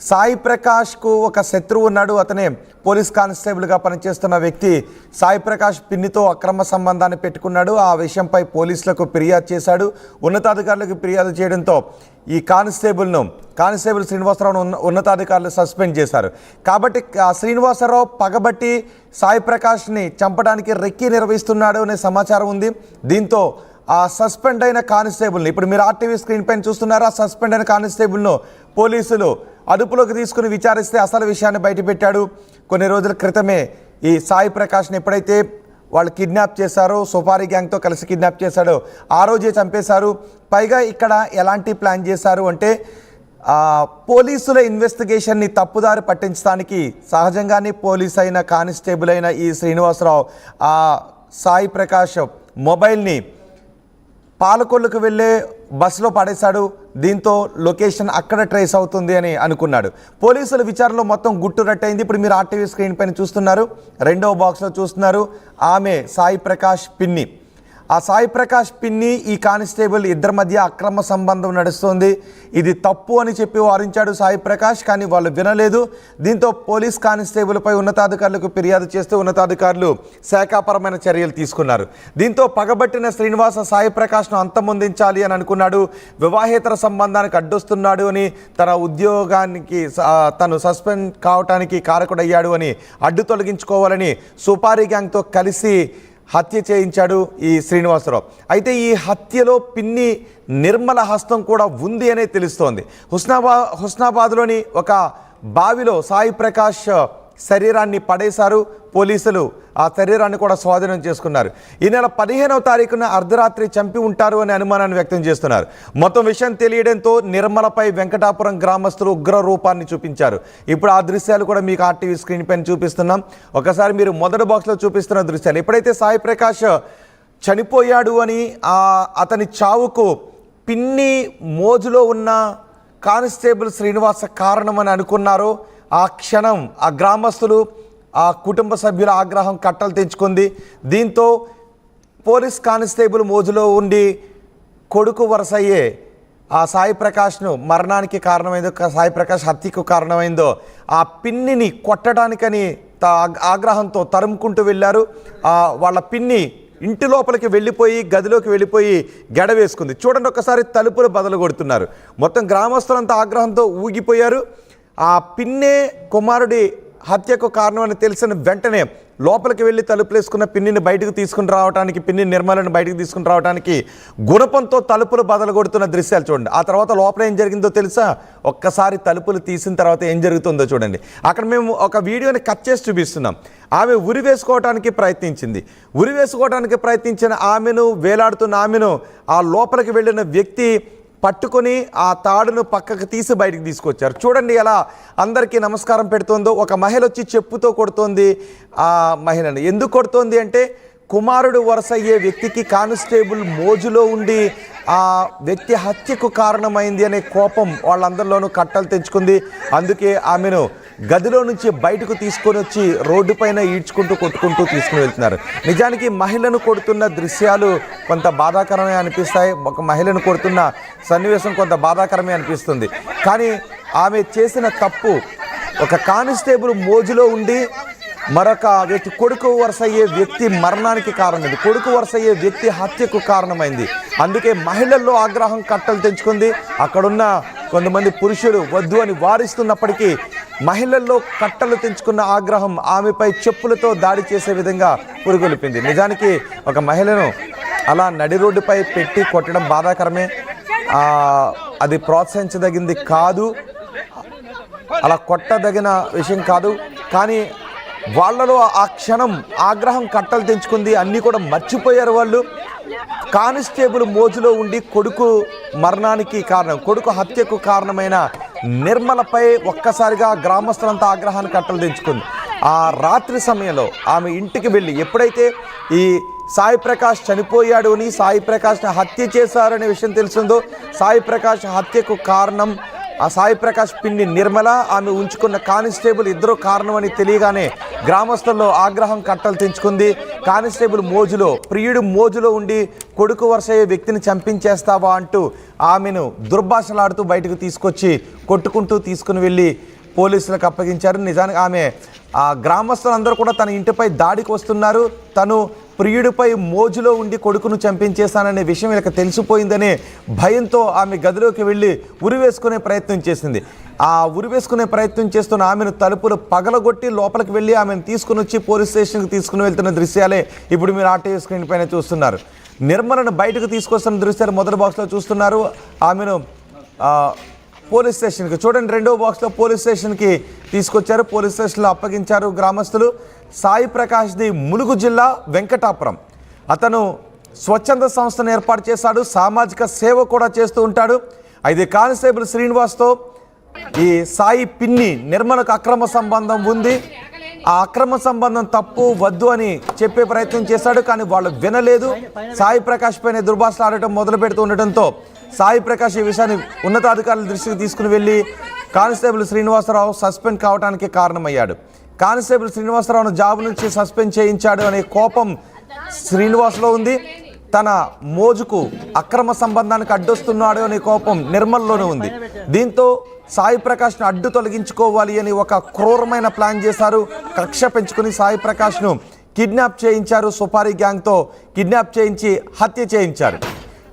సాయి ప్రకాష్కు ఒక శత్రువు ఉన్నాడు. అతనే పోలీస్ కానిస్టేబుల్గా పనిచేస్తున్న వ్యక్తి సాయి ప్రకాష్ పిన్నితో అక్రమ సంబంధాన్ని పెట్టుకున్నాడు. ఆ విషయంపై పోలీసులకు ఫిర్యాదు చేశాడు. ఉన్నతాధికారులకు ఫిర్యాదు చేయడంతో ఈ కానిస్టేబుల్ శ్రీనివాసరావును ఉన్నతాధికారులు సస్పెండ్ చేశారు. కాబట్టి శ్రీనివాసరావు పగబట్టి సాయి ప్రకాష్ని చంపడానికి రెక్కి నిర్వహిస్తున్నాడు అనే సమాచారం ఉంది. దీంతో ఆ సస్పెండ్ అయిన కానిస్టేబుల్ని, ఇప్పుడు మీరు ఆర్టీవీ స్క్రీన్ పైన చూస్తున్నారా, సస్పెండ్ అయిన కానిస్టేబుల్ను పోలీసులు అదుపులోకి తీసుకుని విచారిస్తే అసలు విషయాన్ని బయటపెట్టాడు. కొన్ని రోజుల క్రితమే ఈ సాయి ప్రకాష్ని ఎప్పుడైతే వాళ్ళు కిడ్నాప్ చేశారో, సుపారీ గ్యాంగ్తో కలిసి కిడ్నాప్ చేశాడో ఆ రోజే చంపేశారు. పైగా ఇక్కడ ఎలాంటి ప్లాన్ చేశారు అంటే పోలీసుల ఇన్వెస్టిగేషన్ని తప్పుదారి పట్టించడానికి సహజంగానే పోలీస్ అయిన కానిస్టేబుల్ అయిన ఈ శ్రీనివాసరావు ఆ సాయి ప్రకాష్ మొబైల్ని పాలకొల్లుకు వెళ్ళే బస్సులో పడేశాడు. దీంతో లొకేషన్ అక్కడ ట్రేస్ అవుతుంది అని అనుకున్నాడు. పోలీసుల విచారణలో మొత్తం గుట్టు రట్టయింది. ఇప్పుడు మీరు ఆర్టీవీ స్క్రీన్ పైన చూస్తున్నారు, రెండవ బాక్స్లో చూస్తున్నారు. ఆమె సాయి ప్రకాష్ పిన్ని. ఆ సాయి ప్రకాష్ పిన్ని ఈ కానిస్టేబుల్ ఇద్దరి మధ్య అక్రమ సంబంధం నడుస్తుంది. ఇది తప్పు అని చెప్పి వారించాడు సాయి ప్రకాష్, కానీ వాళ్ళు వినలేదు. దీంతో పోలీస్ కానిస్టేబుల్పై ఉన్నతాధికారులకు ఫిర్యాదు చేస్తూ ఉన్నతాధికారులు శాఖాపరమైన చర్యలు తీసుకున్నారు. దీంతో పగబట్టిన శ్రీనివాస సాయి ప్రకాష్ను అంతమొందించాలి అని అనుకున్నాడు. వివాహేతర సంబంధానికి అడ్డొస్తున్నాడు అని, తన ఉద్యోగానికి తను సస్పెండ్ కావటానికి కారకుడయ్యాడు అని అడ్డు తొలగించుకోవాలని సుపారీ గ్యాంగ్తో కలిసి హత్య చేయించాడు ఈ శ్రీనివాసరావు. అయితే ఈ హత్యలో పిన్ని నిర్మల హస్తం కూడా ఉంది అనే తెలుస్తోంది. హుస్నాబాద్లోని ఒక బావిలో సాయి ప్రకాష్ శరీరాన్ని పడేశారు పోలీసులు. ఆ శరీరాన్ని కూడా స్వాధీనం చేసుకున్నారు. ఈ నెల 15వ తారీఖున అర్ధరాత్రి చంపి ఉంటారు అనే అనుమానాన్ని వ్యక్తం చేస్తున్నారు. మొత్తం విషయం తెలియడంతో నిర్మలపై వెంకటాపురం గ్రామస్తులు ఉగ్ర రూపాన్ని చూపించారు. ఇప్పుడు ఆ దృశ్యాలు కూడా మీకు ఆర్టీవీ స్క్రీన్ పైన చూపిస్తున్నాం. ఒకసారి మీరు మొదటి బాక్స్లో చూపిస్తున్న దృశ్యాలు. ఎప్పుడైతే సాయి ప్రకాష్ చనిపోయాడు అని అతని చావుకు పిన్ని మోజులో ఉన్న కానిస్టేబుల్ శ్రీనివాస కారణమని అనుకున్నారో ఆ క్షణం ఆ గ్రామస్తులు, ఆ కుటుంబ సభ్యుల ఆగ్రహం కట్టలు తెంచుకుంది. దీంతో పోలీస్ కానిస్టేబుల్ మోజులో ఉండి కొడుకు వరసయ్యే ఆ సాయి ప్రకాష్ను మరణానికి కారణమైందో, సాయి ప్రకాష్ హత్యకు కారణమైందో ఆ పిన్నిని కొట్టడానికని ఆగ్రహంతో తరుముకుంటూ వెళ్ళారు. వాళ్ళ పిన్ని ఇంటి లోపలికి వెళ్ళిపోయి గదిలోకి వెళ్ళిపోయి గెడవేసుకుంది. చూడండి ఒకసారి, తలుపులు బదలు కొడుతున్నారు. మొత్తం గ్రామస్తులంతా ఆగ్రహంతో ఊగిపోయారు. ఆ పిన్నే కుమారుడి హత్యకు కారణమని తెలిసిన వెంటనే లోపలికి వెళ్ళి తలుపులేసుకున్న పిన్నిని బయటకు తీసుకుని రావడానికి, పిన్ని నిర్మలను బయటకు తీసుకుని రావడానికి గుణపంతో తలుపులు బదలగొడుతున్న దృశ్యాలు చూడండి. ఆ తర్వాత లోపల ఏం జరిగిందో తెలుసా? ఒక్కసారి తలుపులు తీసిన తర్వాత ఏం జరుగుతుందో చూడండి. అక్కడ మేము ఒక వీడియోని కట్ చేసి చూపిస్తున్నాం. ఆమె ఉరి వేసుకోవడానికి ప్రయత్నించిన ఆమెను, వేలాడుతున్న ఆమెను ఆ లోపలికి వెళ్ళిన వ్యక్తి పట్టుకొని ఆ తాడును పక్కకు తీసి బయటికి తీసుకొచ్చారు. చూడండి ఎలా అందరికీ నమస్కారం పెడుతోందో. ఒక మహిళ వచ్చి చెప్పుతో కొడుతోంది ఆ మహిళను. ఎందుకు కొడుతోంది అంటే కుమారుడు వరసయ్యే వ్యక్తికి కానిస్టేబుల్ మోజులో ఉండి ఆ వ్యక్తి హత్యకు కారణమైంది అనే కోపం వాళ్ళందరిలోనూ కట్టలు తెంచుకుంది. అందుకే ఆమెను గదిలో నుంచి బయటకు తీసుకొని వచ్చి రోడ్డు పైన ఈడ్చుకుంటూ కొట్టుకుంటూ తీసుకుని వెళ్తున్నారు. నిజానికి మహిళను కొడుతున్న దృశ్యాలు కొంత బాధాకరమే అనిపిస్తాయి. ఒక మహిళను కొడుతున్న సన్నివేశం కొంత బాధాకరమే అనిపిస్తుంది. కానీ ఆమె చేసిన తప్పు, ఒక కానిస్టేబుల్ మోజులో ఉండి మరొక వ్యక్తి, కొడుకు వరసయ్యే వ్యక్తి మరణానికి కారణమైంది, కొడుకు వరసయ్యే వ్యక్తి హత్యకు కారణమైంది. అందుకే మహిళల్లో ఆగ్రహం కట్టలు తెంచుకుంది. అక్కడున్న కొంతమంది పురుషులు వద్దు అని వారిస్తున్నప్పటికీ మహిళల్లో కట్టలు తెంచుకున్న ఆగ్రహం ఆమెపై చెప్పులతో దాడి చేసే విధంగా పురుగొల్పింది. నిజానికి ఒక మహిళను అలా నడి రోడ్డుపై పెట్టి కొట్టడం బాధాకరమే. అది ప్రోత్సహించదగింది కాదు, అలా కొట్టదగిన విషయం కాదు. కానీ వాళ్ళలో ఆ క్షణం ఆగ్రహం కట్టలు తెంచుకుంది. అన్నీ కూడా మర్చిపోయారు వాళ్ళు. కానిస్టేబుల్ మోజులో ఉండి కొడుకు మరణానికి కారణం, కొడుకు హత్యకు కారణమైన నిర్మలపై ఒక్కసారిగా గ్రామస్తులంతా ఆగ్రహాన్ని కట్టలు తెంచుకుంది. ఆ రాత్రి సమయంలో ఆమె ఇంటికి వెళ్ళి, ఎప్పుడైతే ఈ సాయి ప్రకాష్ చనిపోయాడు అని, సాయి ప్రకాష్ని హత్య చేశారనే విషయం తెలిసిందో, సాయి ప్రకాష్ హత్యకు కారణం ఆ సాయి ప్రకాష్ పిన్ని నిర్మల, ఆమె ఉంచుకున్న కానిస్టేబుల్ ఇద్దరు కారణమని తెలియగానే గ్రామస్తుల్లో ఆగ్రహం కట్టలు తెంచుకుంది. కానిస్టేబుల్ మోజులో, ప్రియుడు మోజులో ఉండి కొడుకు వరుసయ్యే వ్యక్తిని చంపించేస్తావా అంటూ ఆమెను దుర్భాషలాడుతూ బయటకు తీసుకొచ్చి కొట్టుకుంటూ తీసుకుని వెళ్ళి పోలీసులకు అప్పగించారు. నిజానికి ఆమె ఆ గ్రామస్తులందరూ కూడా తన ఇంటిపై దాడికి వస్తున్నారు, తను ప్రియుడిపై మోజులో ఉండి కొడుకును చంపించేశాననే విషయం వీళ్ళకి తెలిసిపోయిందనే భయంతో ఆమె గదిలోకి వెళ్ళి ఉరివేసుకునే ప్రయత్నం చేసింది. ఆ ఉరివేసుకునే ప్రయత్నం చేస్తున్న ఆమెను తలుపులు పగలగొట్టి లోపలికి వెళ్ళి ఆమెను తీసుకుని వచ్చి పోలీస్ స్టేషన్కి తీసుకుని వెళ్తున్న దృశ్యాలే ఇప్పుడు మీరు ఆర్టీవీ స్క్రీన్ పైన చూస్తున్నారు. నిర్మలను బయటకు తీసుకొస్తున్న దృశ్యాలు మొదటి బాక్స్లో చూస్తున్నారు. ఆమెను పోలీస్ స్టేషన్కి చూడండి, రెండో బాక్స్లో పోలీస్ స్టేషన్కి తీసుకొచ్చారు, పోలీస్ స్టేషన్లో అప్పగించారు గ్రామస్తులు. సాయి ప్రకాష్ది ములుగు జిల్లా వెంకటాపురం. అతను స్వచ్ఛంద సంస్థను ఏర్పాటు చేశాడు, సామాజిక సేవ కూడా చేస్తూ ఉంటాడు. అయితే కానిస్టేబుల్ శ్రీనివాస్తో ఈ సాయి పిన్ని నిర్మలకు అక్రమ సంబంధం ఉంది. ఆ అక్రమ సంబంధం తప్పు వద్దు అని చెప్పే ప్రయత్నం చేశాడు, కానీ వాళ్ళు వినలేదు. సాయి ప్రకాష్ పైన దుర్భాషలు ఆడటం మొదలు పెడుతూ ఉండటంతో సాయి ప్రకాష్ ఈ విషయాన్ని ఉన్నతాధికారుల దృష్టికి తీసుకుని వెళ్ళి కానిస్టేబుల్ శ్రీనివాసరావు సస్పెండ్ కావడానికి కారణమయ్యాడు. కానిస్టేబుల్ శ్రీనివాసరావును జాబ్ నుంచి సస్పెండ్ చేయించాడు అనే కోపం శ్రీనివాస్లో ఉంది. తన మోజుకు అక్రమ సంబంధానికి అడ్డొస్తున్నాడు అనే కోపం నిర్మల్లోనే ఉంది. దీంతో సాయి ప్రకాష్ను అడ్డు తొలగించుకోవాలి అని ఒక క్రూరమైన ప్లాన్ చేశారు. కక్ష పెంచుకుని సాయి ప్రకాష్ను కిడ్నాప్ చేయించారు. సుపారీ గ్యాంగ్తో కిడ్నాప్ చేయించి హత్య చేయించారు.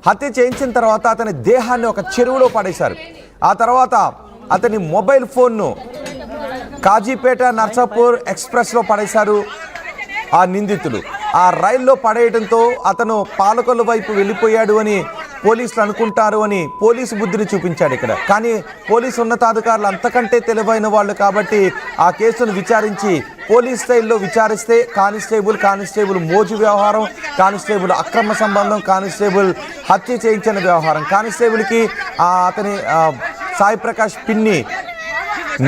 హత్య చేయించిన తర్వాత అతని దేహాన్ని ఒక చెరువులో పడేశారు. ఆ తర్వాత అతని మొబైల్ ఫోన్ను కాజీపేట నర్సాపూర్ ఎక్స్ప్రెస్లో పడేశారు ఆ నిందితులు. ఆ రైల్లో పడేయడంతో అతను పాలకొల్లు వైపు వెళ్ళిపోయాడు అని పోలీసులు అనుకుంటారు అని పోలీసు బుద్ధిని చూపించాడు ఇక్కడ. కానీ పోలీసు ఉన్నతాధికారులు అంతకంటే తెలివైన వాళ్ళు కాబట్టి ఆ కేసును విచారించి పోలీస్ స్టైల్లో విచారిస్తే కానిస్టేబుల్ మోజు వ్యవహారం, కానిస్టేబుల్ అక్రమ సంబంధం, కానిస్టేబుల్ హత్య చేయించిన వ్యవహారం, కానిస్టేబుల్కి అతని సాయి ప్రకాష్ పిన్ని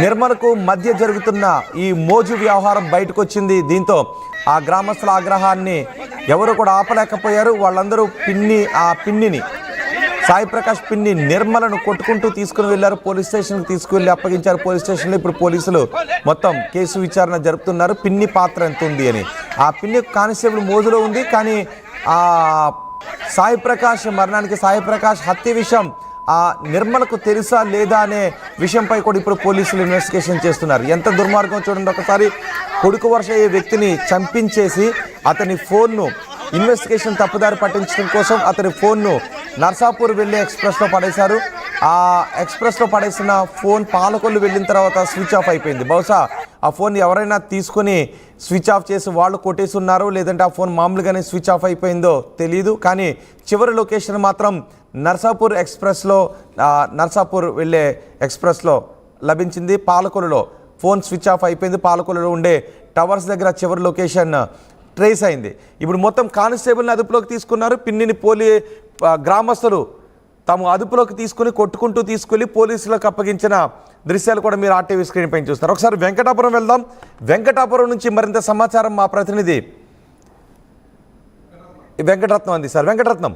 నిర్మలకు మధ్య జరుగుతున్న ఈ మోజు వ్యవహారం బయటకు వచ్చింది. దీంతో ఆ గ్రామస్తుల ఆగ్రహాన్ని ఎవరు కూడా ఆపలేకపోయారు. వాళ్ళందరూ పిన్నిని సాయి ప్రకాష్ పిన్ని నిర్మలను కొట్టుకుంటూ తీసుకుని వెళ్ళారు, పోలీస్ స్టేషన్కి తీసుకువెళ్ళి అప్పగించారు. పోలీస్ స్టేషన్లో ఇప్పుడు పోలీసులు మొత్తం కేసు విచారణ జరుపుతున్నారు. పిన్ని పాత్ర ఎంత ఉంది అని. ఆ పిన్ని కానిస్టేబుల్ మోజులో ఉంది, కానీ ఆ సాయి ప్రకాష్ మరణానికి, సాయి ప్రకాష్ హత్య విషయం ఆ నిర్మలకు తెలుసా లేదా అనే విషయంపై కూడా ఇప్పుడు పోలీసులు ఇన్వెస్టిగేషన్ చేస్తున్నారు. ఎంత దుర్మార్గం చూడండి. ఒకసారి కొడుకు వరుసయ్యే వ్యక్తిని చంపించేసి అతని ఫోన్ను ఇన్వెస్టిగేషన్ తప్పుదారి పట్టించడం కోసం అతని ఫోన్ను నర్సాపూర్ వెళ్ళే ఎక్స్ప్రెస్లో పడేశారు. ఆ ఎక్స్ప్రెస్లో పడేసిన ఫోన్ పాలకొల్లు వెళ్ళిన తర్వాత స్విచ్ ఆఫ్ అయిపోయింది. బహుశా ఆ ఫోన్ ఎవరైనా తీసుకొని స్విచ్ ఆఫ్ చేసి వాళ్ళు కొట్టేసి ఉన్నారో, లేదంటే ఆ ఫోన్ మామూలుగానే స్విచ్ ఆఫ్ అయిపోయిందో తెలియదు. కానీ చివరి లొకేషన్ మాత్రం నర్సాపూర్ ఎక్స్ప్రెస్లో, నర్సాపూర్ వెళ్ళే ఎక్స్ప్రెస్లో లభించింది. పాలకొల్లులో ఫోన్ స్విచ్ ఆఫ్ అయిపోయింది. పాలకొల్లులో ఉండే టవర్స్ దగ్గర చివరి లొకేషన్ ట్రేస్ అయింది. ఇప్పుడు మొత్తం కానిస్టేబుల్ని అదుపులోకి తీసుకున్నారు. పిన్నిని గ్రామస్తులు తాము అదుపులోకి తీసుకుని కొట్టుకుంటూ తీసుకెళ్లి పోలీసులకు అప్పగించిన దృశ్యాలు కూడా మీరు ఆర్టీవీ స్క్రీన్ పైన చూస్తారు. ఒకసారి వెంకటాపురం వెళ్దాం. వెంకటాపురం నుంచి మరింత సమాచారం మా ప్రతినిధి వెంకటరత్నం అందిస్తారు. వెంకటరత్నం.